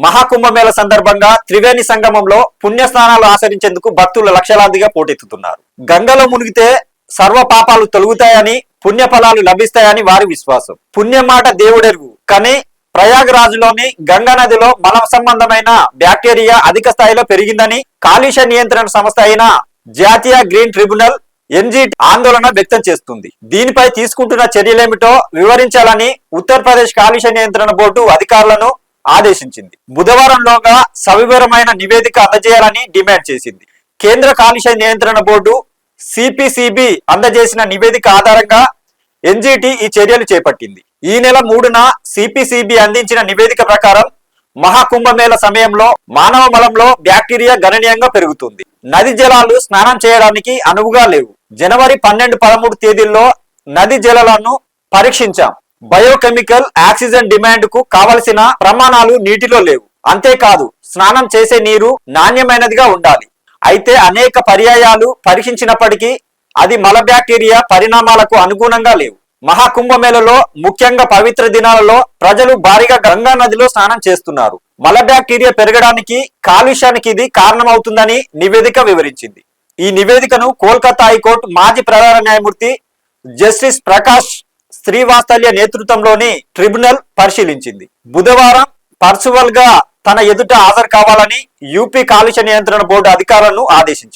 మహాకుంభమేళ సందర్భంగా త్రివేణి సంగమంలో పుణ్యస్నానాలు ఆచరించేందుకు భక్తులు లక్షలాదిగా పోటెత్తుతున్నారు. గంగలో మునిగితే సర్వ పాపాలు తొలగుతాయని, పుణ్యఫలాలు లభిస్తాయని వారి విశ్వాసం. పుణ్యం మాట దేవుడెరుగు. కానీ ప్రయాగరాజులోని గంగా నదిలో మల సంబంధమైన బ్యాక్టీరియా అధిక స్థాయిలో పెరిగిందని కాలుష్య నియంత్రణ సంస్థ అయిన జాతీయ గ్రీన్ ట్రిబ్యునల్ ఎన్జీటీ ఆందోళన వ్యక్తం చేస్తుంది. దీనిపై తీసుకుంటున్న చర్యలేమిటో వివరించాలని ఉత్తరప్రదేశ్ కాలుష్య నియంత్రణ బోర్డు అధికారులను ఆదేశించింది. బుధవారంలోగా సవివరమైన నివేదిక అందజేయాలని డిమాండ్ చేసింది. కేంద్ర కాలుష్య నియంత్రణ బోర్డు సిపిసిబి అందజేసిన నివేదిక ఆధారంగా ఎన్జీటీ ఈ చర్యలు చేపట్టింది. ఈ నెల 3న సిపిసిబి అందించిన నివేదిక ప్రకారం మహాకుంభమేళ సమయంలో మానవ మలంలో బ్యాక్టీరియా గణనీయంగా పెరుగుతుంది. నది జలాలు స్నానం చేయడానికి అనువుగా లేవు. జనవరి 12, 13 తేదీల్లో నది జలాలను పరీక్షించాం. బయోకెమికల్ ఆక్సిజన్ డిమాండ్ కు కావలసిన ప్రమాణాలు నీటిలో లేవు. అంతేకాదు స్నానం చేసే నీరు నాణ్యమైనదిగా ఉండాలి. అయితే అనేక పర్యాయాలు పరీక్షించినప్పటికీ అది మల బ్యాక్టీరియా పరిణామాలకు అనుగుణంగా లేవు. మహాకుంభమేళలో ముఖ్యంగా పవిత్ర దినాలలో ప్రజలు భారీగా గంగా నదిలో స్నానం చేస్తున్నారు. మల బ్యాక్టీరియా పెరగడానికి కాలుష్యానికి ఇది కారణమవుతుందని నివేదిక వివరించింది. ఈ నివేదికను కోల్కతా హైకోర్టు మాజీ ప్రధాన న్యాయమూర్తి జస్టిస్ ప్రకాష్ శ్రీవాస్తల్య నేతృత్వంలోని ట్రిబ్యునల్ పరిశీలించింది. బుధవారం పర్సువల్ గా తన ఎదుట హాజరు కావాలని యూపీ కాలుష్య నియంత్రణ బోర్డు అధికారులను ఆదేశించింది.